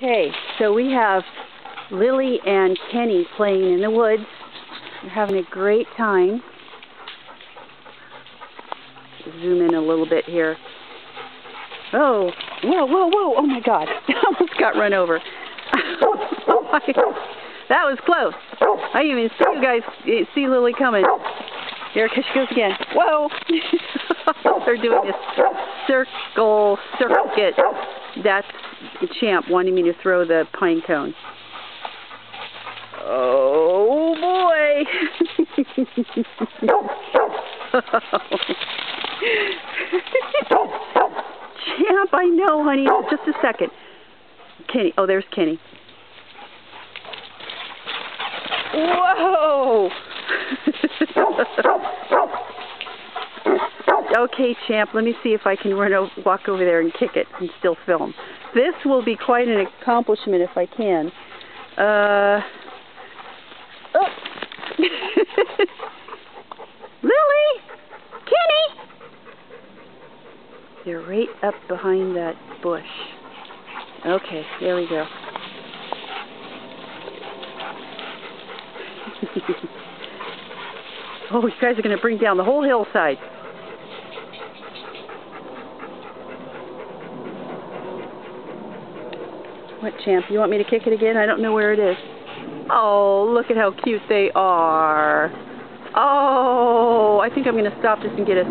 Okay, so we have Lily and Kenny playing in the woods. They're having a great time. Zoom in a little bit here. Oh, whoa, whoa, whoa, oh my God. I almost got run over. That was close. I didn't even see you guys, see Lily coming. Here she goes again. Whoa! They're doing this circuit. That's Champ wanting me to throw the pine cone. Oh boy! Champ, I know, honey. Just a second. Kenny. Oh, there's Kenny. Whoa! Okay, Champ, let me see if I can walk over there and kick it and still film. This will be quite an accomplishment if I can. Oh. Lily! Kenny! They're right up behind that bush. Okay, there we go. Oh, you guys are going to bring down the whole hillside. What, Champ? You want me to kick it again? I don't know where it is. Oh, look at how cute they are. Oh, I think I'm going to stop this and get a